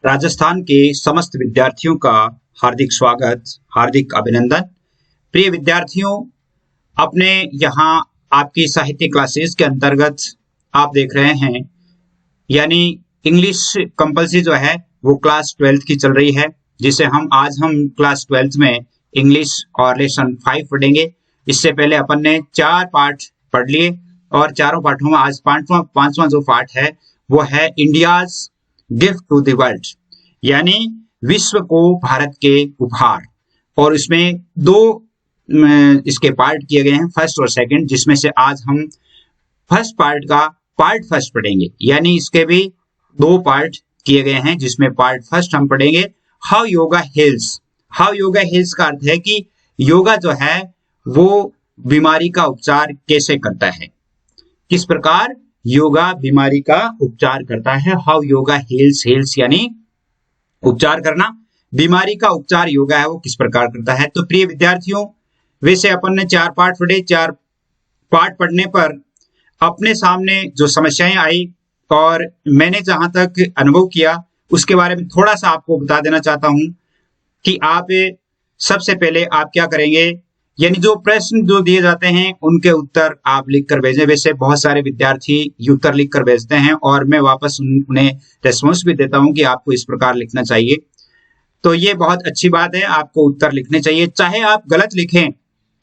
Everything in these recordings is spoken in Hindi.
राजस्थान के समस्त विद्यार्थियों का हार्दिक स्वागत, हार्दिक अभिनंदन। प्रिय विद्यार्थियों, अपने यहाँ आपकी साहित्य क्लासेस के अंतर्गत आप देख रहे हैं, यानी इंग्लिश कंपल्सरी जो है वो क्लास 12th की चल रही है, जिसे हम क्लास 12th में इंग्लिश और लेसन 5 पढ़ेंगे। इससे पहले अपन ने 4 पाठ पढ़ लिए और चारों पाठों में आज पांचवा जो पाठ है वो है India's gift to the world, यानी विश्व को भारत के उपहार। और इसमें 2 इसके पार्ट किए गए हैं, फर्स्ट और सेकंड, जिसमें से आज हम फर्स्ट पार्ट का पार्ट फर्स्ट पढ़ेंगे। यानी इसके भी 2 पार्ट किए गए हैं, जिसमें पार्ट फर्स्ट हम पढ़ेंगे how yoga heels. How yoga heels का अर्थ है कि योगा जो है वो बीमारी का उपचार कैसे करता है, किस प्रकार योगा बीमारी का उपचार करता है। हाउ योगा हील्स, हील्स यानी उपचार करना, बीमारी का उपचार योगा है वो किस प्रकार करता है। तो प्रिय विद्यार्थियों, वैसे अपन ने 4 पाठ पढ़े, 4 पाठ पढ़ने पर अपने सामने जो समस्याएं आई और मैंने जहां तक अनुभव किया उसके बारे में थोड़ा सा आपको बता देना चाहता हूं कि आप सबसे पहले आप क्या करेंगे, यानी जो प्रश्न जो दिए जाते हैं उनके उत्तर आप लिखकर भेजें। वैसे बहुत सारे विद्यार्थी ये उत्तर लिखकर भेजते हैं और मैं वापस उन्हें रेस्पॉन्स भी देता हूं कि आपको इस प्रकार लिखना चाहिए। तो ये बहुत अच्छी बात है, आपको उत्तर लिखने चाहिए, चाहे आप गलत लिखें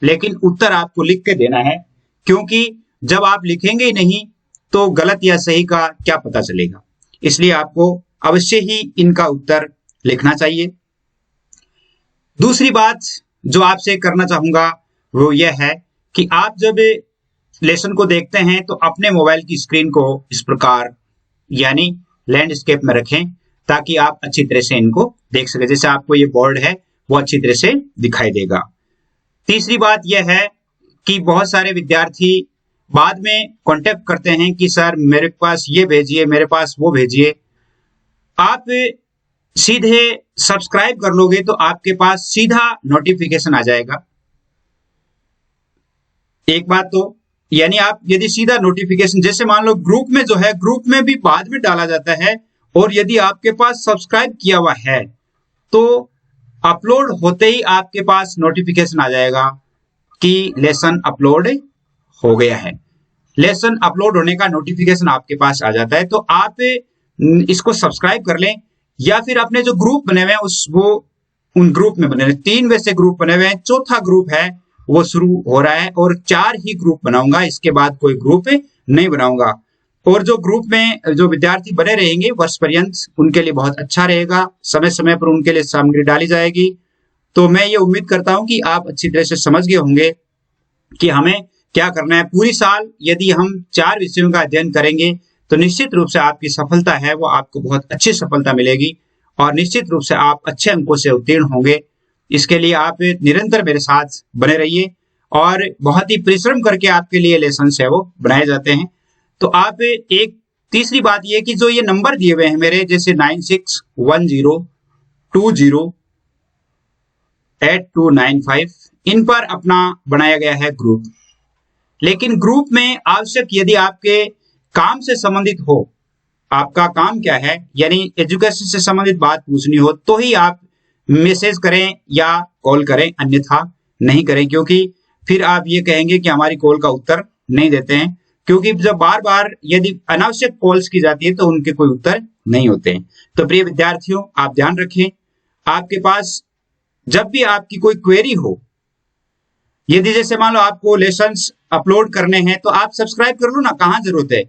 लेकिन उत्तर आपको लिख के देना है, क्योंकि जब आप लिखेंगे ही नहीं तो गलत या सही का क्या पता चलेगा। इसलिए आपको अवश्य ही इनका उत्तर लिखना चाहिए। दूसरी बात जो आपसे करना चाहूंगा वो यह है कि आप जब लेसन को देखते हैं तो अपने मोबाइल की स्क्रीन को इस प्रकार यानी लैंडस्केप में रखें, ताकि आप अच्छी तरह से इनको देख सके। जैसे आपको ये बोर्ड है वो अच्छी तरह से दिखाई देगा। तीसरी बात यह है कि बहुत सारे विद्यार्थी बाद में कांटेक्ट करते हैं कि सर मेरे पास ये भेजिए, मेरे पास वो भेजिए। आप सीधे सब्सक्राइब कर लोगे तो आपके पास सीधा नोटिफिकेशन आ जाएगा। एक बात तो, यानी आप यदि सीधा नोटिफिकेशन, जैसे मान लो ग्रुप में जो है, ग्रुप में भी बाद में डाला जाता है, और यदि आपके पास सब्सक्राइब किया हुआ है तो अपलोड होते ही आपके पास नोटिफिकेशन आ जाएगा कि लेसन अपलोड हो गया है। लेसन अपलोड होने का नोटिफिकेशन आपके पास आ जाता है। तो आप इसको सब्सक्राइब कर लें, या फिर अपने जो ग्रुप बने हुए हैं उन ग्रुप में बने हुए 3 वैसे ग्रुप बने हुए हैं, चौथा ग्रुप है वो शुरू हो रहा है और 4 ही ग्रुप बनाऊंगा, इसके बाद कोई ग्रुप नहीं बनाऊंगा। और जो ग्रुप में जो विद्यार्थी बने रहेंगे वर्ष पर्यंत, उनके लिए बहुत अच्छा रहेगा, समय समय पर उनके लिए सामग्री डाली जाएगी। तो मैं ये उम्मीद करता हूं कि आप अच्छी तरह से समझ गए होंगे कि हमें क्या करना है। पूरी साल यदि हम 4 विषयों का अध्ययन करेंगे तो निश्चित रूप से आपकी सफलता है वो आपको बहुत अच्छी सफलता मिलेगी और निश्चित रूप से आप अच्छे अंकों से उत्तीर्ण होंगे। इसके लिए आप निरंतर मेरे साथ बने रहिए और बहुत ही परिश्रम करके आपके लिए लेसन है वो बनाए जाते हैं। तो आप एक तीसरी बात ये कि जो ये नंबर दिए हुए हैं मेरे, जैसे 9610208295, इन पर अपना बनाया गया है ग्रुप। लेकिन ग्रुप में आवश्यक यदि आपके काम से संबंधित हो, आपका काम क्या है, यानी एजुकेशन से संबंधित बात पूछनी हो, तो ही आप मैसेज करें या कॉल करें, अन्यथा नहीं करें, क्योंकि फिर आप ये कहेंगे कि हमारी कॉल का उत्तर नहीं देते हैं। क्योंकि जब बार बार यदि अनावश्यक कॉल्स की जाती है तो उनके कोई उत्तर नहीं होते हैं। तो प्रिय विद्यार्थियों, आप ध्यान रखें, आपके पास जब भी आपकी कोई क्वेरी हो, यदि जैसे मान लो आपको लेसन्स अपलोड करने हैं तो आप सब्सक्राइब कर लो ना, कहाँ जरूरत है,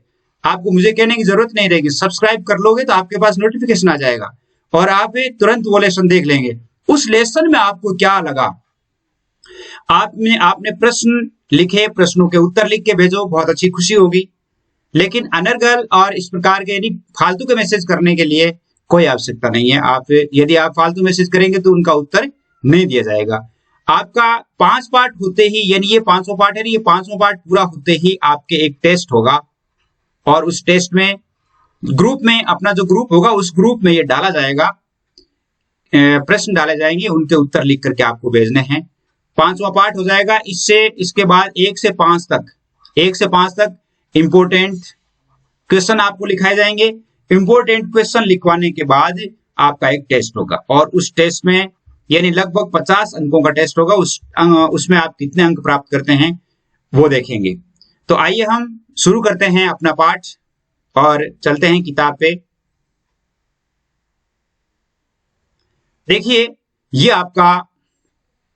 आपको मुझे कहने की जरूरत नहीं रहेगी। सब्सक्राइब कर लोगे तो आपके पास नोटिफिकेशन आ जाएगा और आप तुरंत वो लेसन देख लेंगे। उस लेसन में आपको क्या लगा, आपने प्रश्न लिखे, प्रश्नों के उत्तर लिख के भेजो, बहुत अच्छी खुशी होगी। लेकिन अनर्गल और इस प्रकार के यानी फालतू के मैसेज करने के लिए कोई आवश्यकता नहीं है। यदि आप फालतू मैसेज करेंगे तो उनका उत्तर नहीं दिया जाएगा। आपका 5 पार्ट होते ही, यानी ये 5वां पार्ट है, ये 5वां पार्ट पूरा होते ही आपके एक टेस्ट होगा और उस टेस्ट में ग्रुप में अपना जो ग्रुप होगा उस ग्रुप में ये डाला जाएगा, प्रश्न डाले जाएंगे, उनके उत्तर लिख करके आपको भेजने हैं। 5वां पार्ट हो जाएगा। इसके बाद 1 से 5 तक इंपोर्टेंट क्वेश्चन आपको लिखाए जाएंगे। इंपोर्टेंट क्वेश्चन लिखवाने के बाद आपका एक टेस्ट होगा और उस टेस्ट में यानी लगभग 50 अंकों का टेस्ट होगा। उसमें आप कितने अंक प्राप्त करते हैं वो देखेंगे। तो आइए हम शुरू करते हैं अपना पाठ और चलते हैं किताब पे। देखिए ये आपका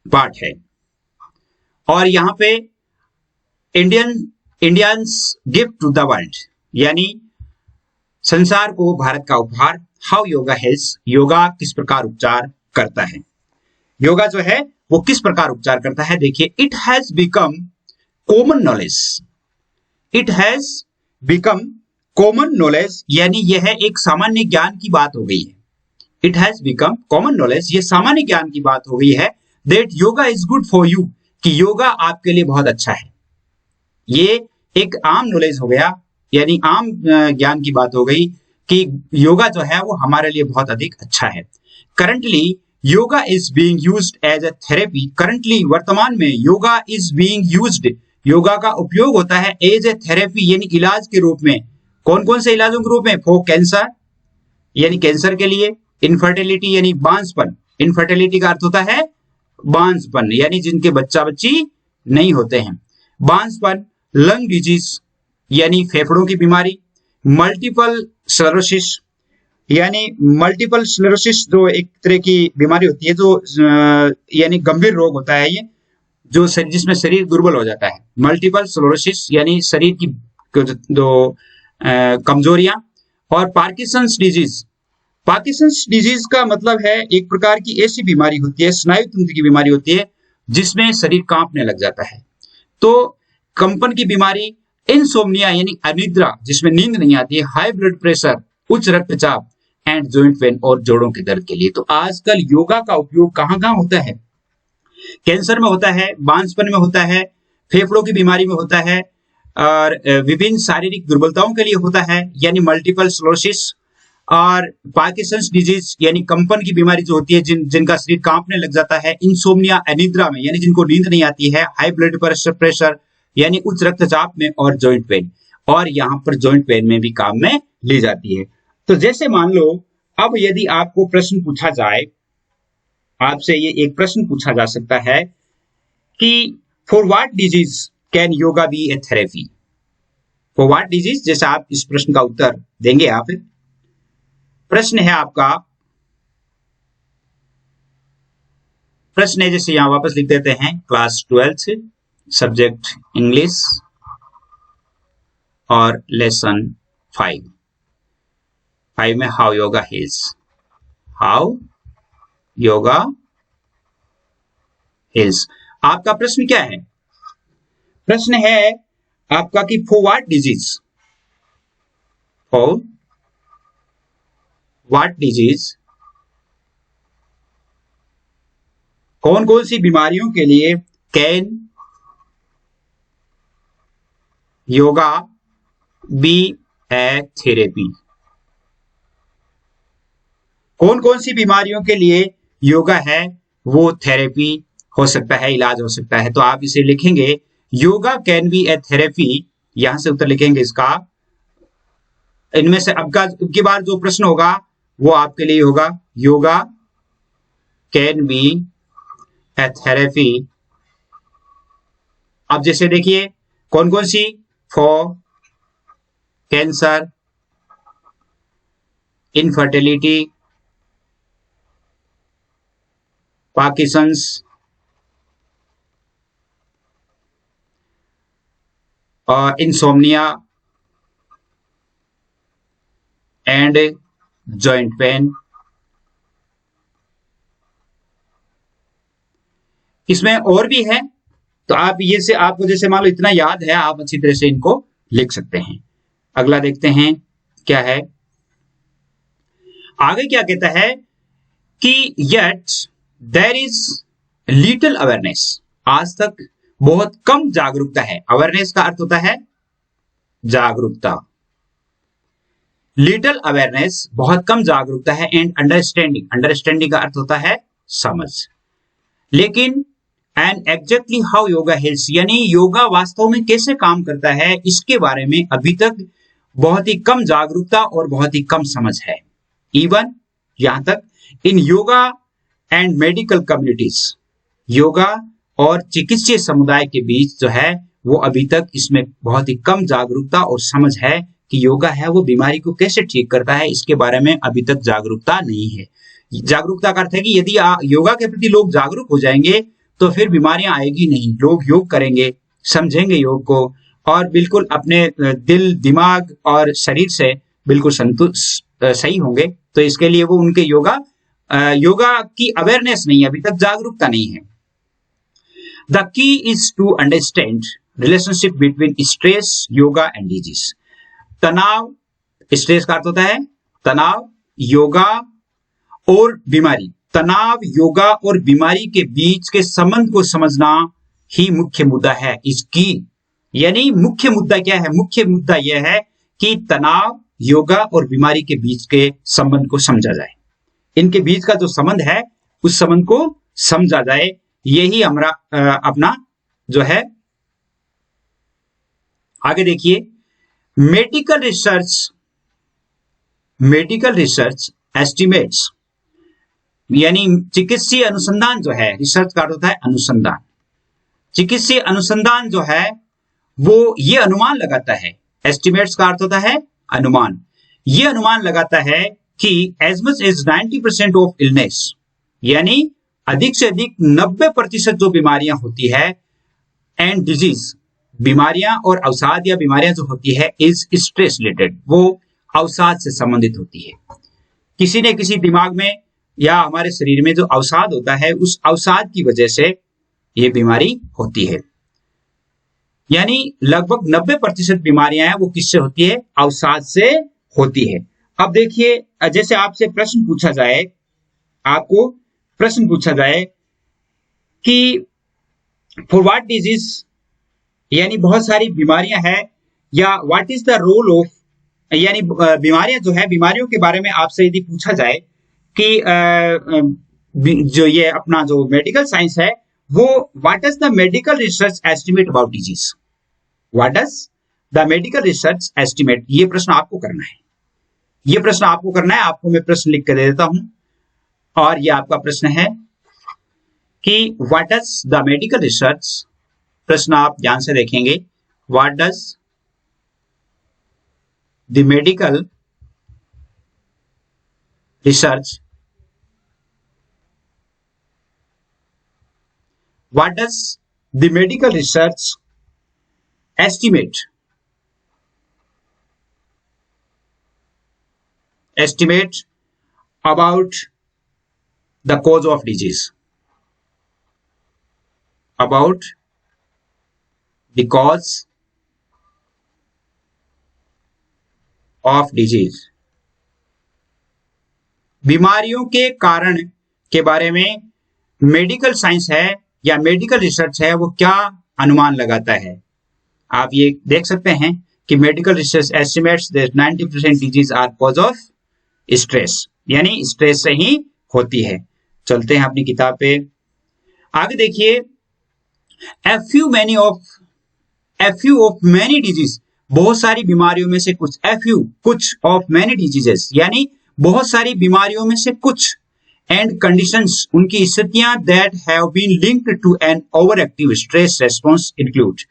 पाठ है और यहाँ पे Indians gift to the world यानी संसार को भारत का उपहार, हाउ योगा हेल्प्स, योगा किस प्रकार उपचार करता है। योगा जो है वो किस प्रकार उपचार करता है, देखिए it has become common knowledge, it has become common knowledge यानी यह एक सामान्य ज्ञान की बात हो गई है। It has become common knowledge, ये सामान्य ज्ञान की बात हो गई है that yoga is good for you, कि योगा आपके लिए बहुत अच्छा है। ये एक आम नॉलेज हो गया यानी आम ज्ञान की बात हो गई कि योगा जो है वो हमारे लिए बहुत अधिक अच्छा है। Currently yoga is being used as a therapy, currently वर्तमान में yoga is being used, yoga का उपयोग होता है एज ए थेरेपी यानी इलाज के रूप में। कौन कौन से इलाजों के रूप में, फॉर कैंसर यानी कैंसर के लिए, इनफर्टिलिटी यानी बांझपन, इनफर्टिलिटी का अर्थ होता है बांझपन यानी जिनके बच्चा बच्ची नहीं होते हैं, बांझपन, लंग डिजीज यानी फेफड़ों की बीमारी, मल्टीपल स्क्लेरोसिस यानी मल्टीपल स्क्लेरोसिस जो एक तरह की बीमारी होती है जो यानी गंभीर रोग होता है, ये जो जिसमें शरीर दुर्बल हो जाता है, मल्टीपल स्क्लेरोसिस यानी शरीर की जो कमजोरियां, और पार्किंसंस डिजीज, पार्किंसंस डिजीज का मतलब है एक प्रकार की ऐसी बीमारी होती है, स्नायु तंत्र की बीमारी होती है जिसमें शरीर कांपने लग जाता है। तो कंपन की बीमारी, इनसोम्निया यानी अनिद्रा जिसमें नींद नहीं आती है, हाई ब्लड प्रेशर, उच्च रक्तचाप, एंड जॉइंट पेन और जोड़ों के दर्द के लिए। तो आजकल योगा का उपयोग कहां कहां होता है, कैंसर में होता है, बांझपन में होता है, फेफड़ों की बीमारी में होता है और विभिन्न शारीरिक दुर्बलताओं के लिए होता है यानी मल्टीपल स्क्लेरोसिस, और पार्किंसंस डिजीज यानी कंपन की बीमारी जो होती है जिनका शरीर कांपने लग जाता है, इंसोम्निया अनिद्रा में यानी जिनको नींद नहीं आती है, हाई ब्लड प्रेशर यानी उच्च रक्तचाप में, और जॉइंट पेन, और यहाँ पर जॉइंट पेन में भी काम में ली जाती है। तो जैसे मान लो अब यदि आपको प्रश्न पूछा जाए, आपसे ये एक प्रश्न पूछा जा सकता है कि for what disease can yoga be a therapy, for what disease, जैसे आप इस प्रश्न का उत्तर देंगे आप। प्रश्न है आपका, प्रश्न है जैसे यहां वापस लिख देते हैं, क्लास 12 सब्जेक्ट इंग्लिश और लेसन 5 में how yoga helps, how yoga helps. आपका प्रश्न क्या है, प्रश्न है आपका कि for what disease, for what disease, कौन कौन सी बीमारियों के लिए can yoga be a therapy, कौन कौन सी बीमारियों के लिए योगा है वो थेरेपी हो सकता है, इलाज हो सकता है। तो आप इसे लिखेंगे yoga can be a therapy, यहां से उत्तर लिखेंगे इसका। इनमें से अब की बार जो प्रश्न होगा वो आपके लिए होगा yoga can be a therapy. अब जैसे देखिए कौन कौन सी, फॉर कैंसर, इनफर्टिलिटी, पार्किंसंस और इंसोम्निया एंड जॉइंट पेन। इसमें और भी है तो आप ये से आपको जैसे मान लो इतना याद है, आप अच्छी तरह से इनको लिख सकते हैं। अगला देखते हैं क्या है, आगे क्या कहता है कि yet there is little awareness, आज तक बहुत कम जागरूकता है। अवेयरनेस का अर्थ होता है जागरूकता, लिटिल अवेयरनेस बहुत कम जागरूकता है, एंड अंडरस्टैंडिंग, अंडरस्टैंडिंग का अर्थ होता है समझ। लेकिन and exactly how yoga helps, यानी योगा वास्तव में कैसे काम करता है इसके बारे में अभी तक बहुत ही कम जागरूकता और बहुत ही कम समझ है। इवन यहां तक in yoga and medical communities, yoga और चिकित्सीय समुदाय के बीच जो है वो अभी तक इसमें बहुत ही कम जागरूकता और समझ है कि योगा है वो बीमारी को कैसे ठीक करता है, इसके बारे में अभी तक जागरूकता नहीं है। जागरूकता का अर्थ है कि यदि योगा के प्रति लोग जागरूक हो जाएंगे तो फिर बीमारियां आएगी नहीं। लोग योग करेंगे, समझेंगे योग को और बिल्कुल अपने दिल, दिमाग और शरीर से बिल्कुल संतुष्ट सही होंगे। तो इसके लिए वो उनके योगा की अवेयरनेस नहीं है, अभी तक जागरूकता नहीं है। The key is to understand relationship between stress, yoga and disease. तनाव, स्ट्रेस का अर्थ होता है तनाव, योगा और बीमारी। तनाव, योगा और बीमारी के बीच के संबंध को समझना ही मुख्य मुद्दा है इसकी। यानी मुख्य मुद्दा क्या है? मुख्य मुद्दा यह है कि तनाव, योगा और बीमारी के बीच के संबंध को समझा जाए। इनके बीच का जो संबंध है उस संबंध को समझा जाए, यही हमारा अपना जो है। आगे देखिए, मेडिकल रिसर्च एस्टिमेट्स, यानी चिकित्सीय अनुसंधान जो है, रिसर्च का अर्थ होता है अनुसंधान। चिकित्सीय अनुसंधान जो है वो ये अनुमान लगाता है, एस्टिमेट्स का अर्थ होता है अनुमान। ये अनुमान लगाता है कि as much as 90% of illness, यानी अधिक से अधिक 90% जो बीमारियां होती है एंड डिजीज, बीमारियां और अवसाद या बीमारियां जो होती है इज स्ट्रेस रिलेटेड, वो अवसाद से संबंधित होती है। किसी न किसी दिमाग में या हमारे शरीर में जो अवसाद होता है उस अवसाद की वजह से ये बीमारी होती है। यानी लगभग 90% बीमारियां हैं वो किससे होती है? अवसाद से होती है। अब देखिए, जैसे आपसे प्रश्न पूछा जाए, आपको प्रश्न पूछा जाए कि फॉर व्हाट डिजीज, यानी बहुत सारी बीमारियां हैं, या what is the role of, यानी बीमारियां जो है, बीमारियों के बारे में आपसे यदि पूछा जाए कि जो ये अपना जो मेडिकल साइंस है वो what does the medical research estimate about disease, what does the medical research estimate, ये प्रश्न आपको करना है। ये प्रश्न आपको करना है। आपको मैं प्रश्न लिख कर दे देता हूं और ये आपका प्रश्न है कि what does the medical research, प्रश्न आप ध्यान से देखेंगे, what does the medical research, what does the medical research estimate about the cause of disease, about the cause of disease, बीमारियों के कारण के बारे में मेडिकल साइंस है या मेडिकल रिसर्च है वो क्या अनुमान लगाता है। आप ये देख सकते हैं कि medical research estimates that 90% disease are cause of stress, यानी स्ट्रेस से ही होती है। चलते हैं अपनी किताब पे, आगे देखिए, a few of many disease, बहुत सारी बीमारियों में से कुछ, कुछ ऑफ मैनी डिजीजेस, यानी बहुत सारी बीमारियों में से कुछ, एंड कंडीशंस, उनकी स्थितियां, that have been linked to an over active stress response include,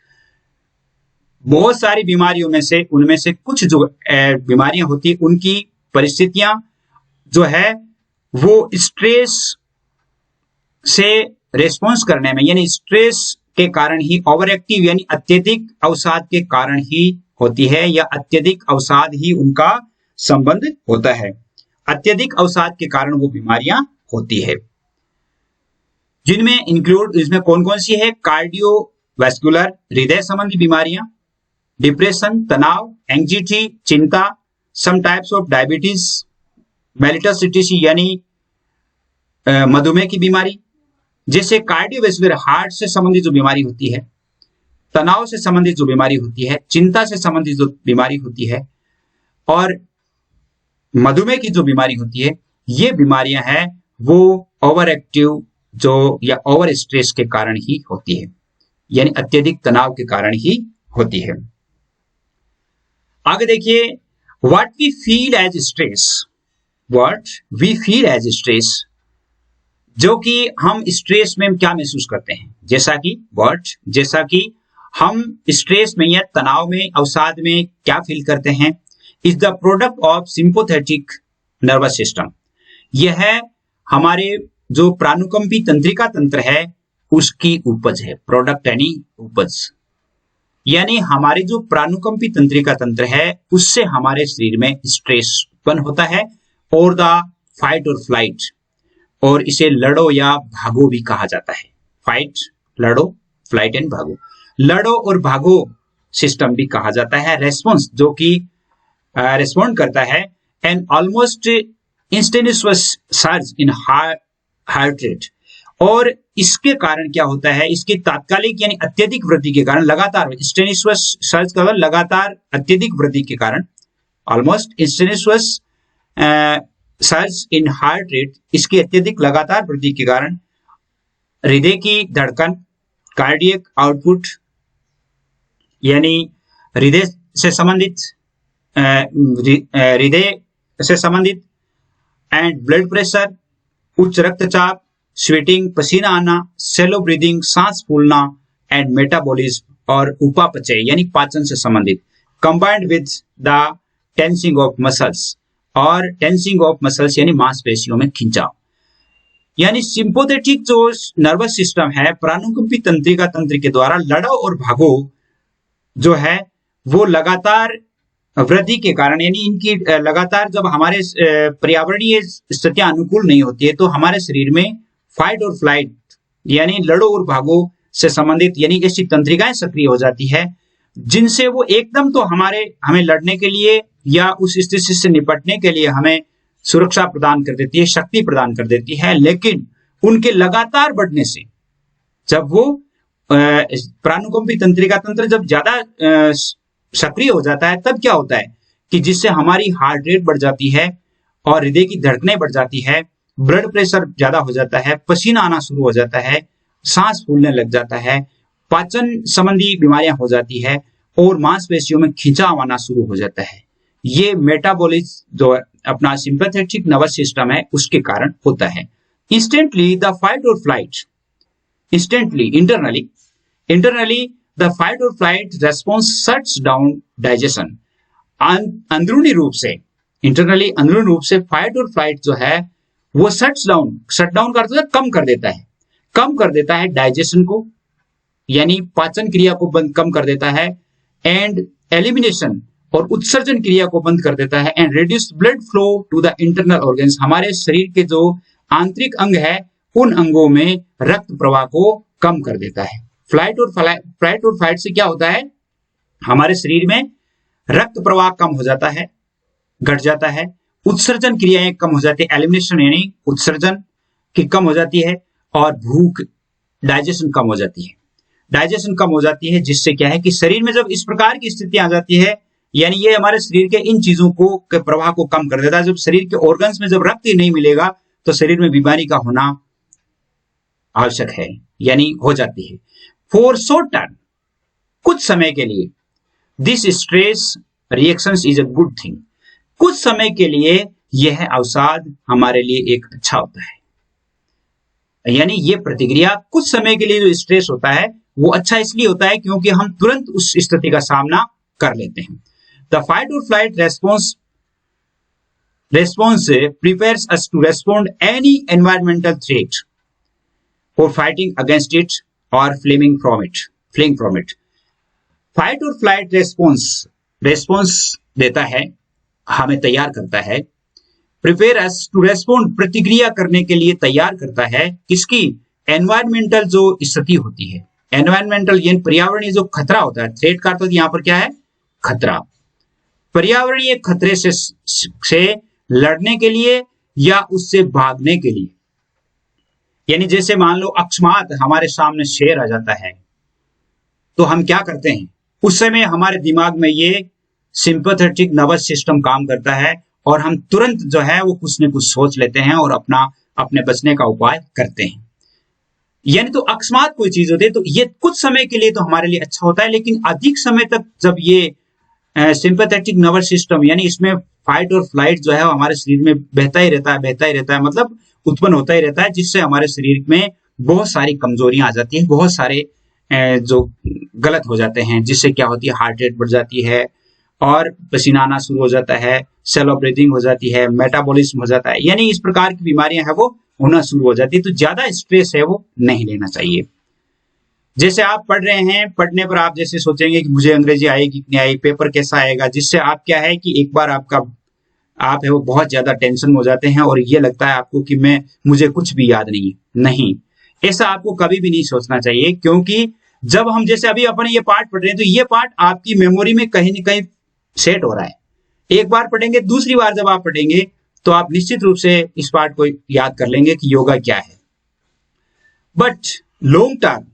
बहुत सारी बीमारियों में से उनमें से कुछ जो बीमारियां होती है उनकी परिस्थितियां जो है वो स्ट्रेस से रेस्पॉन्स करने में, यानी स्ट्रेस के कारण ही, ओवर एक्टिव यानी अत्यधिक अवसाद के कारण ही होती है, या अत्यधिक अवसाद ही उनका संबंध होता है। अत्यधिक अवसाद के कारण वो बीमारियां होती है, जिनमें इंक्लूड, इसमें कौन कौन सी है? कार्डियोवैस्कुलर, हृदय संबंधी बीमारियां, डिप्रेशन, तनाव, एंग्जाइटी, चिंता, some types of diabetes mellitus सिटिसी, यानी मधुमेह की बीमारी, जैसे कार्डियोवैस्कुलर, हार्ट से संबंधित जो बीमारी होती है, तनाव से संबंधित जो बीमारी होती है, चिंता से संबंधित जो बीमारी होती है, और मधुमेह की जो बीमारी होती है, ये बीमारियां हैं वो ओवर एक्टिव जो या ओवर स्ट्रेस के कारण ही होती है, यानी अत्यधिक तनाव के कारण ही होती है। आगे देखिए, what we feel as stress, what we feel as stress, जो कि हम स्ट्रेस में क्या महसूस करते हैं, जैसा कि व्हाट, जैसा कि हम स्ट्रेस में या तनाव में, अवसाद में क्या फील करते हैं, is the product of sympathetic nervous system. यह हमारे जो प्राणुकंपी तंत्रिका तंत्र है उसकी उपज है। प्रोडक्ट यानी उपज, यानी हमारे जो प्राणुकंपी तंत्रिका तंत्र है उससे हमारे शरीर में स्ट्रेस उत्पन्न होता है, और द फाइट और फ्लाइट, और इसे लड़ो या भागो भी कहा जाता है। फाइट, लड़ो, फ्लाइट एंड भागो, लड़ो और भागो सिस्टम भी कहा जाता है। रेस्पॉन्स, जो कि रेस्पॉन्ड करता है, and almost instantaneous surge in heart rate, और इसके कारण क्या होता है, इसकी तात्कालिक यानी अत्यधिक वृद्धि के कारण, लगातार इंस्टेंटेनियस सर्ज का लगातार अत्यधिक वृद्धि के कारण, almost instantaneous surge in heart rate, इसकी अत्यधिक लगातार वृद्धि के कारण हृदय की धड़कन, कार्डियक आउटपुट यानी हृदय से संबंधित एंड ब्लड प्रेशर, उच्च रक्तचाप, स्वेटिंग, पसीना आना, सेलो ब्रीदिंग, सांस फूलना, एंड मेटाबॉलिज्म और उपापचय यानी पाचन से संबंधित, combined with the tensing of muscles, और टेंसिंग ऑफ मसल्स यानी मांसपेशियों में खिंचाव। यानी सिंपैथेटिक जो नर्वस सिस्टम है, प्राणुकंपी तंत्रिका तंत्र के द्वारा लड़ो और भागो जो है वो लगातार वृद्धि के कारण, यानी इनकी लगातार जब हमारे पर्यावरणीय स्थितियां अनुकूल नहीं होती है तो हमारे शरीर में फाइट और फ्लाइट यानी लड़ो और भागो से संबंधित यानी ऐसी तंत्रिकाएं सक्रिय हो जाती है, जिनसे वो एकदम तो हमें लड़ने के लिए या उस स्थिति से निपटने के लिए हमें सुरक्षा प्रदान कर देती है, शक्ति प्रदान कर देती है, लेकिन उनके लगातार बढ़ने से जब वो प्राणुकंपी तंत्रिका तंत्र जब ज्यादा सक्रिय हो जाता है, तब क्या होता है कि जिससे हमारी हार्ट रेट बढ़ जाती है और हृदय की धड़कनें बढ़ जाती है, ब्लड प्रेशर ज्यादा हो जाता है, पसीना आना शुरू हो जाता है, सांस फूलने लग जाता है, पाचन संबंधी बीमारियां हो जाती है, और मांसपेशियों में खिंचाव आना शुरू हो जाता है। ये मेटाबॉलिज्म जो अपना सिंपैथेटिक नर्वस सिस्टम है उसके कारण होता है। इंस्टेंटली द फाइट और फ्लाइट, इंटरनली द फाइट और flight response shuts down digestion. अंदरूनी रूप से फाइट और फ्लाइट जो है वो शट डाउन करता है, कम कर देता है डाइजेशन को, यानी पाचन क्रिया को कम कर देता है, एंड एलिमिनेशन और उत्सर्जन क्रिया को बंद कर देता है, and reduce blood flow to the internal organs. हमारे शरीर के जो आंतरिक अंग है उन अंगों में रक्त प्रवाह को कम कर देता है। फ्लाइट और फाइट से क्या होता है, हमारे शरीर में रक्त प्रवाह कम हो जाता है, घट जाता है, उत्सर्जन क्रियाएं कम हो जाती है, एलिमिनेशन यानी उत्सर्जन की कम हो जाती है, और भूख डाइजेशन कम हो जाती है, जिससे क्या है कि शरीर में जब इस प्रकार की स्थिति आ जाती है, यानी ये हमारे शरीर के इन चीजों को के प्रवाह को कम कर देता है। जब शरीर के ऑर्गन्स में जब रक्त ही नहीं मिलेगा तो शरीर में बीमारी का होना आवश्यक है, यानी हो जाती है। फॉर शॉर्ट टर्म, कुछ समय के लिए, this stress reactions is a good thing. कुछ समय के लिए यह अवसाद हमारे लिए एक अच्छा होता है, यानी ये प्रतिक्रिया कुछ समय के लिए जो स्ट्रेस होता है वो अच्छा इसलिए होता है क्योंकि हम तुरंत उस स्थिति का सामना कर लेते हैं। द फाइट और flight response prepares us to respond any environmental threat or fighting against it or fleeing from it. Fight or flight response देता है, हमें तैयार करता है, prepare us to respond प्रतिक्रिया करने के लिए तैयार करता है, किसकी, एनवायरमेंटल जो स्थिति होती है, एनवायरमेंटल यानी पर्यावरणीय जो खतरा होता है, थ्रेट का अर्थ यहाँ पर क्या है, खतरा, पर्यावरणीय खतरे से लड़ने के लिए या उससे भागने के लिए। यानी जैसे मान लो अकस्मात हमारे सामने शेर आ जाता है तो हम क्या करते हैं, उस समय हमारे दिमाग में ये सिंपैथेटिक नर्वस सिस्टम काम करता है और हम तुरंत जो है वो कुछ न कुछ सोच लेते हैं और अपने बचने का उपाय करते हैं। यानी तो अकस्मात कोई चीज होती है तो ये कुछ समय के लिए तो हमारे लिए अच्छा होता है, लेकिन अधिक समय तक जब ये सिंपैथेटिक नर्वस सिस्टम, यानी इसमें फाइट और फ्लाइट जो है वो हमारे शरीर में बहता ही रहता है, बहता ही रहता है, मतलब उत्पन्न होता ही रहता है, जिससे हमारे शरीर में बहुत सारी कमजोरियां आ जाती हैं, बहुत सारे जो गलत हो जाते हैं, जिससे क्या होती है, हार्ट रेट बढ़ जाती है और पसीना आना शुरू हो जाता है, सेलो ब्रीथिंग हो जाती है, मेटाबॉलिज्म हो जाता है, यानी इस प्रकार की बीमारियां हैं वो होना शुरू हो जाती है। तो ज्यादा स्ट्रेस है वो नहीं लेना चाहिए। जैसे आप पढ़ रहे हैं, पढ़ने पर आप जैसे सोचेंगे कि मुझे अंग्रेजी आएगी कि नहीं आई, पेपर कैसा आएगा, जिससे आप क्या है कि एक बार आप है वो बहुत ज्यादा टेंशन में हो जाते हैं और ये लगता है आपको कि मुझे कुछ भी याद नहीं, ऐसा आपको कभी भी नहीं सोचना चाहिए, क्योंकि जब हम जैसे अभी अपन ये पार्ट पढ़ रहे हैं तो ये पार्ट आपकी मेमोरी में कहीं ना कहीं सेट हो रहा है। एक बार पढ़ेंगे, दूसरी बार जब आप पढ़ेंगे तो आप निश्चित रूप से इस पार्ट को याद कर लेंगे कि योगा क्या है। But long term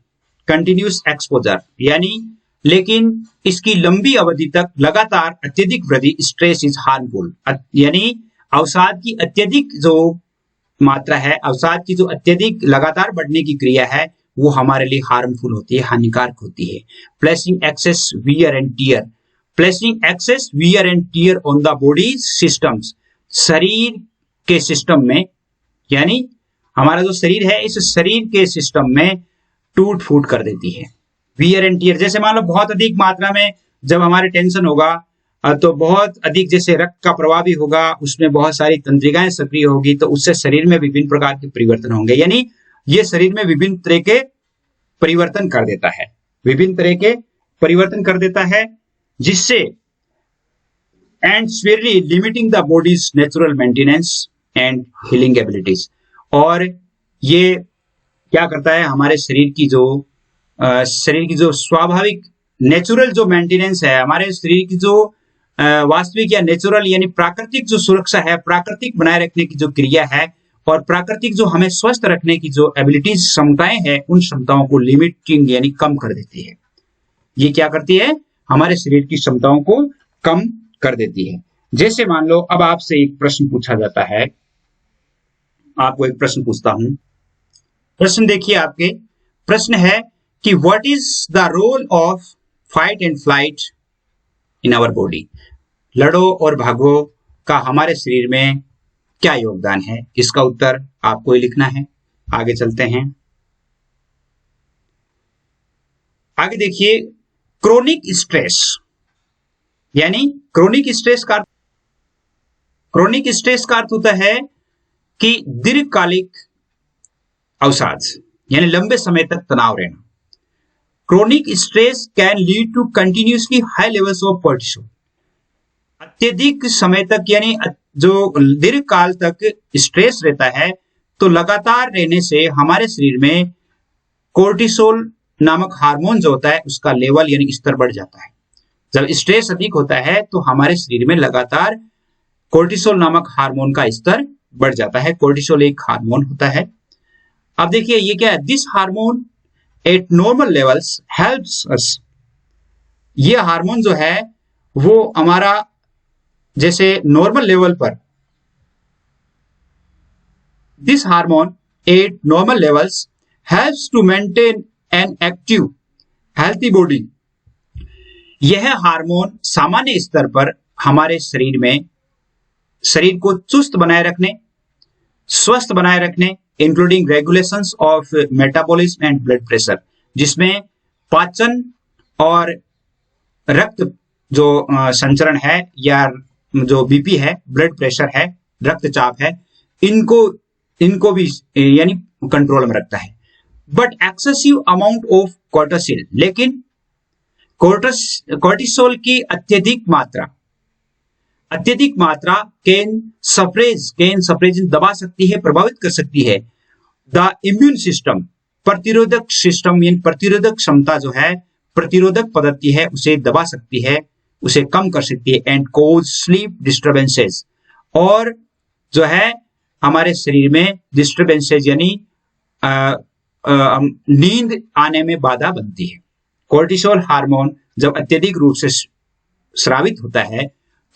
continuous exposure, यानी लेकिन इसकी लंबी अवधि तक लगातार अत्यधिक वृद्धि स्ट्रेस इज हार्मफुल, यानी अवसाद की अत्यधिक जो मात्रा है, अवसाद की जो अत्यधिक लगातार बढ़ने की क्रिया है वो हमारे लिए हार्मफुल होती है, हानिकारक होती है। Placing excess wear and tear, placing excess wear and tear on the body systems, शरीर के सिस्टम में, यानी हमारा जो शरीर है इस शरीर के सिस्टम में टूट फूट कर देती है। वियर एंड टियर, जैसे मान लो बहुत अधिक मात्रा में जब हमारे टेंशन होगा तो बहुत अधिक जैसे रक्त का प्रवाह भी होगा, उसमें बहुत सारी तंत्रिकाएं सक्रिय होगी, तो उससे शरीर में विभिन्न प्रकार के परिवर्तन होंगे, यानी ये शरीर में विभिन्न तरह के परिवर्तन कर देता है, विभिन्न तरह के परिवर्तन कर देता है, जिससे and severely limiting the body's natural maintenance and healing abilities. और ये क्या करता है, हमारे शरीर की जो स्वाभाविक नेचुरल जो मेंटेनेंस है, हमारे शरीर की जो वास्तविक या नेचुरल यानी प्राकृतिक जो सुरक्षा है, प्राकृतिक बनाए रखने की जो क्रिया है और प्राकृतिक जो हमें स्वस्थ रखने की जो एबिलिटीज क्षमताएं हैं, उन क्षमताओं को लिमिटिंग यानी कम कर देती है। ये क्या करती है, हमारे शरीर की क्षमताओं को कम कर देती है। जैसे मान लो अब आपसे एक प्रश्न पूछा जाता है, आपको एक प्रश्न पूछता हूं, प्रश्न देखिए आपके, प्रश्न है कि what is the role of fight and flight in our body, लड़ो और भागो का हमारे शरीर में क्या योगदान है। इसका उत्तर आपको ही लिखना है। आगे चलते हैं, आगे देखिए, क्रोनिक स्ट्रेस, यानी क्रोनिक स्ट्रेस का अर्थ होता है कि दीर्घकालिक अवसाद, यानी लंबे समय तक तनाव रहना। Chronic stress can lead to continuously high levels of cortisol, अत्यधिक समय तक यानी जो दीर्घ काल तक स्ट्रेस रहता है तो लगातार रहने से हमारे शरीर में कोर्टिसोल नामक हार्मोन जो होता है उसका लेवल यानी स्तर बढ़ जाता है। जब स्ट्रेस अधिक होता है तो हमारे शरीर में लगातार कोर्टिसोल नामक हार्मोन का स्तर बढ़ जाता है। कोर्टिसोल एक हार्मोन होता है। अब देखिए ये क्या है, this hormone at normal levels helps us, ये हार्मोन जो है वो हमारा जैसे नॉर्मल लेवल पर, this hormone at normal levels helps to maintain an active healthy body, यह हार्मोन सामान्य स्तर पर हमारे शरीर में शरीर को चुस्त बनाए रखने, स्वस्थ बनाए रखने, including regulations of metabolism and blood pressure, जिसमें पाचन और रक्त जो संचरण है या जो बीपी है, ब्लड प्रेशर है, रक्तचाप है, इनको भी यानी कंट्रोल में रखता है। But excessive amount of cortisol, लेकिन कोर्टिसोल की अत्यधिक मात्रा कैन सप्रेस दबा सकती है, प्रभावित कर सकती है द इम्यून सिस्टम, प्रतिरोधक सिस्टम यानी प्रतिरोधक क्षमता जो है, प्रतिरोधक पद्धति है उसे दबा सकती है, उसे कम कर सकती है। एंड कोज स्लीप डिस्टर्बेंसेस, और जो है हमारे शरीर में डिस्टर्बेंसेस यानी नींद आने में बाधा बनती है। कोर्टिसोल हार्मोन जब अत्यधिक रूप से स्रावित होता है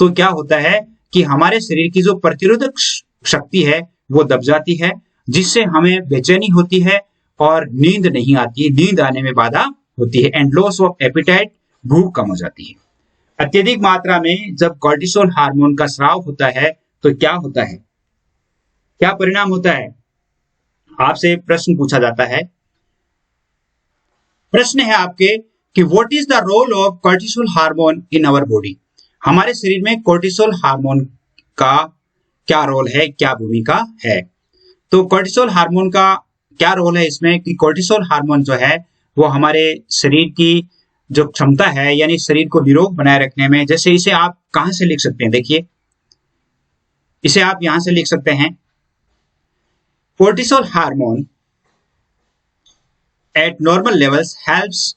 तो क्या होता है कि हमारे शरीर की जो प्रतिरोधक शक्ति है वो दब जाती है, जिससे हमें बेचैनी होती है और नींद नहीं आती, नींद आने में बाधा होती है। एंड लॉस ऑफ एपिटाइट, भूख कम हो जाती है। अत्यधिक मात्रा में जब कॉर्टिसोल हार्मोन का स्राव होता है तो क्या होता है, क्या परिणाम होता है? आपसे प्रश्न पूछा जाता है। प्रश्न है आपके कि what is the role of cortisol hormone in our body? हमारे शरीर में कॉर्टिसोल हार्मोन का क्या रोल है, क्या भूमिका है? तो कॉर्टिसोल हार्मोन का क्या रोल है इसमें कि कॉर्टिसोल हार्मोन जो है वो हमारे शरीर की जो क्षमता है, यानी शरीर को निरोग बनाए रखने में, जैसे इसे आप कहां से लिख सकते हैं, देखिए इसे आप यहां से लिख सकते हैं, cortisol hormone at normal levels helps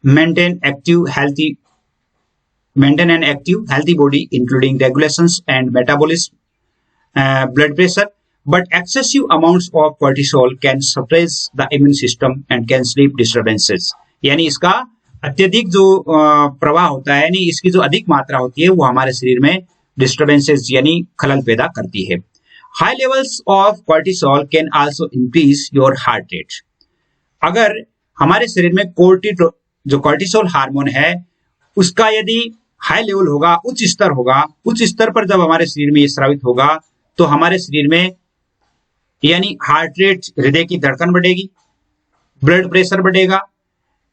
maintain an active healthy body, including regulations and metabolism, blood pressure. But excessive amounts of cortisol can suppress the immune system and can sleep disturbances. यानी इसका अत्यधिक जो प्रवाह होता है, यानी इसकी जो अधिक मात्रा होती है वो हमारे शरीर में डिस्टर्बेंसेस यानी खलल पैदा करती है। High levels of cortisol can also increase your heart rate. अगर हमारे शरीर में जो कॉर्टिसोल हार्मोन है उसका यदि हाई लेवल होगा, उच्च स्तर होगा, उच्च स्तर पर जब हमारे शरीर में ये स्रावित होगा तो हमारे शरीर में यानी हार्ट रेट, हृदय की धड़कन बढ़ेगी, ब्लड प्रेशर बढ़ेगा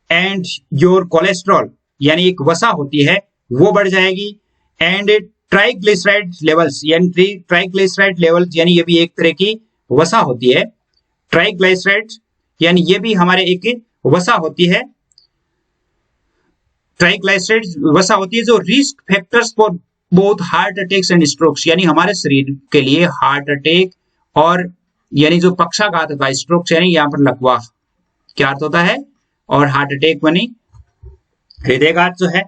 एंड योर कोलेस्ट्रॉल यानी एक वसा होती है वो बढ़ जाएगी, एंड ट्राइग्लिसराइड लेवल्स यानी ट्राइग्लिसराइड लेवल यानी ये भी एक तरह की वसा होती है। ट्राइग्लिसराइड यानी ये भी हमारे एक वसा होती है, ट्राइग्लिसराइड वसा होती है जो risk factors for both heart attacks and strokes, यानी हमारे शरीर के लिए हार्ट अटैक और यानी जो पक्षाघात होता है, स्ट्रोक्स यानी यहाँ पर लकवा क्या अर्थ होता है, और हार्ट अटैक यानी हृदयघात जो है।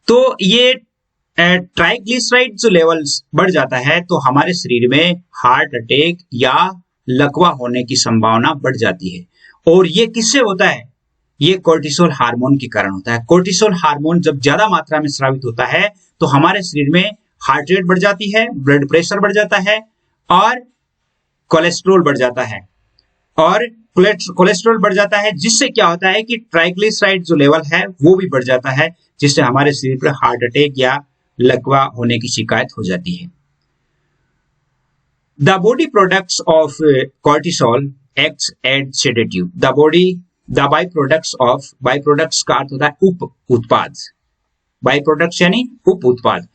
तो ये ट्राइग्लिसराइड जो लेवल्स बढ़ जाता है तो हमारे शरीर में हार्ट अटैक या लकवा होने की संभावना बढ़ जाती है। और ये किससे होता है? ये कोर्टिसोल हार्मोन के कारण होता है। कोर्टिसोल हार्मोन जब ज्यादा मात्रा में स्रावित होता है तो हमारे शरीर में हार्ट रेट बढ़ जाती है, ब्लड प्रेशर बढ़ जाता है और कोलेस्ट्रॉल बढ़ जाता है, और कोलेस्ट्रॉल बढ़ जाता है जिससे क्या होता है कि ट्राइग्लिसराइड जो लेवल है वो भी बढ़ जाता है, जिससे हमारे शरीर पर हार्ट अटैक या लकवा होने की शिकायत हो जाती है। The body products of cortisol acts as sedative. The byproducts का अर्थ होता है उप उत्पाद। बाईप्रोडक्ट्स यानी उप उत्पाद,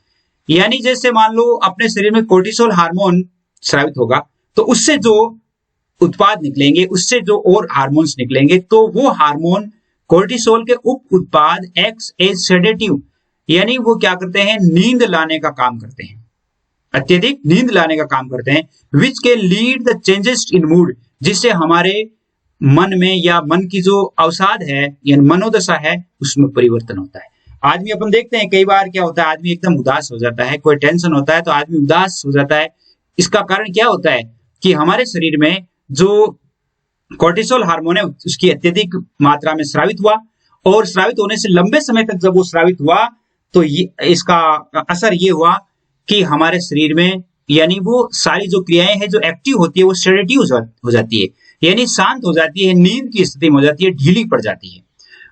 यानी जैसे मान लो अपने शरीर में कोर्टिसोल हार्मोन स्रावित होगा तो उससे जो उत्पाद निकलेंगे, उससे जो और हार्मोन्स निकलेंगे, तो वो हार्मोन कोर्टिसोल के उप उत्पाद एक्ट एज सेडेटिव, यानी वो क्या करते हैं, नींद लाने का काम करते हैं, अत्यधिक नींद लाने का काम करते हैं। विच के lead the changes in mood, जिससे हमारे मन में या मन की जो अवसाद है या मनोदशा है उसमें परिवर्तन होता है। आदमी अपन देखते हैं कई बार क्या होता है, आदमी एकदम उदास हो जाता है, कोई टेंशन होता है तो आदमी उदास हो जाता है। इसका कारण क्या होता है कि हमारे शरीर में जो कोर्टिसोल हार्मोन है उसकी अत्यधिक मात्रा में स्रावित हुआ, और स्रावित होने से लंबे समय तक जब वो स्रावित हुआ तो इसका असर ये हुआ कि हमारे शरीर में यानी वो सारी जो क्रियाएं हैं जो एक्टिव होती है वो सेडेटिव हो जाती है, यानी शांत हो जाती है, नींद की स्थिति में हो जाती है, ढीली पड़ जाती है,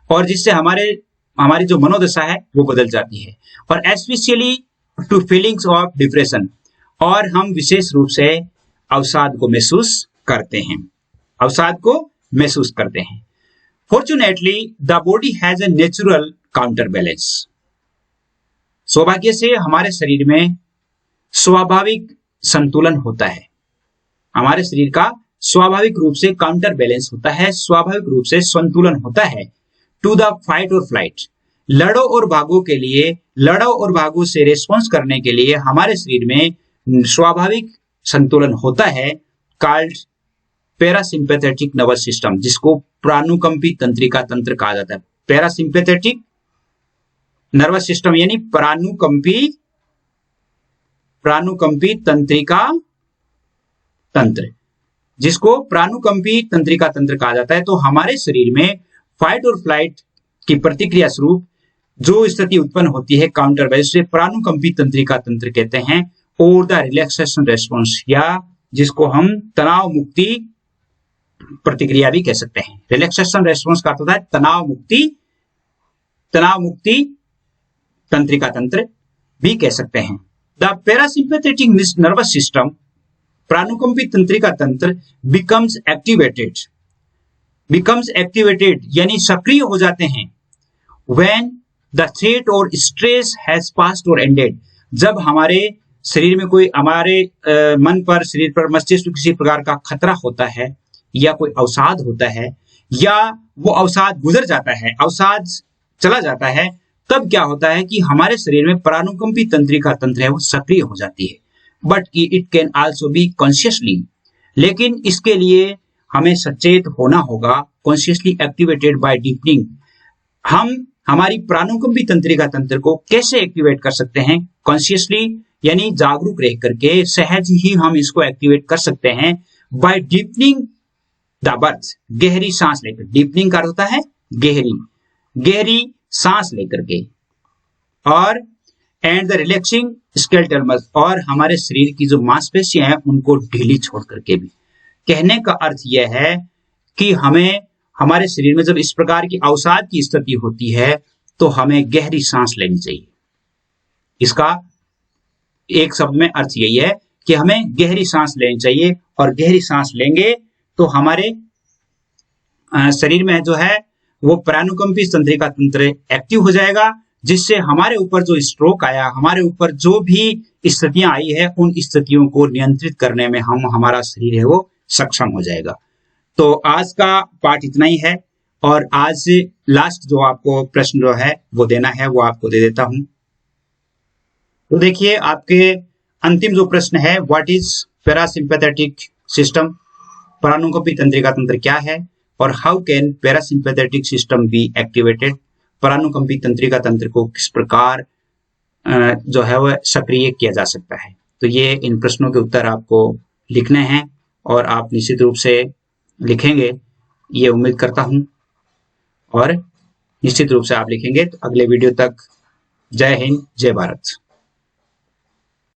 और जिससे हमारी जो मनोदशा है वो बदल जाती है, और specially to feelings of depression, और हम विशेष रूप से अवसाद को महसूस करते हैं, अवसाद को महसूस करते हैं। Fortunately the body has a natural counter balance. सौभाग्य से हमारे शरीर में स्वाभाविक संतुलन होता है, हमारे शरीर का स्वाभाविक रूप से काउंटर बैलेंस होता है, स्वाभाविक रूप से संतुलन होता है। टू द फाइट और फ्लाइट, लड़ो और भागो के लिए, लड़ो और भागो से रिस्पॉन्स करने के लिए हमारे शरीर में स्वाभाविक संतुलन होता है, कॉल्ड पैरासिम्पैथेटिक नर्वस सिस्टम, जिसको प्राणुकंपी तंत्रिका तंत्र कहा जाता है। पैरासिम्पैथेटिक नर्वस सिस्टम यानी प्राणुकंपी तंत्रिका तंत्र, जिसको प्राणुकंपी तंत्रिका तंत्र कहा जाता है। तो हमारे शरीर में फाइट और फ्लाइट की प्रतिक्रिया स्वरूप जो स्थिति उत्पन्न होती है काउंटर बैलेंस से प्राणुकंपी तंत्रिका तंत्र कहते हैं, और द रिलैक्सेशन रेस्पॉन्स, या जिसको हम तनाव मुक्ति प्रतिक्रिया भी कह सकते हैं। रिलैक्सेशन रेस्पॉन्स का अर्थ होता है तनाव मुक्ति तंत्रिका तंत्र भी कह सकते हैं। द पैरासिम्पैथेटिक नर्वस सिस्टम, प्राणुकंपी तंत्रिका तंत्र बिकम्स एक्टिवेटेड यानी सक्रिय हो जाते हैं when the threat or stress has passed or ended, जब हमारे शरीर में कोई हमारे मन पर, शरीर पर, मस्तिष्क किसी प्रकार का खतरा होता है या कोई अवसाद होता है या वो अवसाद गुजर जाता है, अवसाद चला जाता है, तब क्या होता है कि हमारे शरीर में प्राणुकंपी तंत्रिका तंत्र है वो सक्रिय हो जाती है। But it can also be consciously, लेकिन इसके लिए हमें सचेत होना होगा। कॉन्शियसली एक्टिवेटेड बाय डीपनिंग, हम हमारी प्राणुकंपी तंत्रिका तंत्र को कैसे एक्टिवेट कर सकते हैं? कॉन्शियसली यानी जागरूक रह करके सहज ही हम इसको एक्टिवेट कर सकते हैं बाय डीपनिंग द बर्थ, गहरी सांस लेकर। डीपनिंग का अर्थ होता है गहरी सांस लेकर के, और and the relaxing skeletal muscle, और हमारे शरीर की जो मांसपेशियां हैं उनको ढीली छोड़ करके भी। कहने का अर्थ यह है कि हमें हमारे शरीर में जब इस प्रकार की अवसाद की स्थिति होती है तो हमें गहरी सांस लेनी चाहिए। इसका एक शब्द में अर्थ यही है कि हमें गहरी सांस लेनी चाहिए, और गहरी सांस लेंगे तो हमारे शरीर में जो है वो प्राणुकंपी तंत्रिका तंत्र एक्टिव हो जाएगा, जिससे हमारे ऊपर जो स्ट्रोक आया, हमारे ऊपर जो भी स्थितियां आई है, उन स्थितियों को नियंत्रित करने में हमारा शरीर है वो सक्षम हो जाएगा। तो आज का पाठ इतना ही है, और आज लास्ट जो आपको प्रश्न जो है वो देना है वो आपको दे देता हूं। तो देखिए, आपके अंतिम जो प्रश्न है, व्हाट इज पैरासिम्पैथेटिक सिस्टम, प्राणुकंपी तंत्रिका तंत्र क्या है, और how can parasympathetic system be activated, प्राणुकंपी तंत्रिका तंत्र को किस प्रकार जो है वह सक्रिय किया जा सकता है। तो ये इन प्रश्नों के उत्तर आपको लिखने हैं, और आप निश्चित रूप से लिखेंगे, ये उम्मीद करता हूं, और निश्चित रूप से आप लिखेंगे। तो अगले वीडियो तक जय हिंद, जय भारत।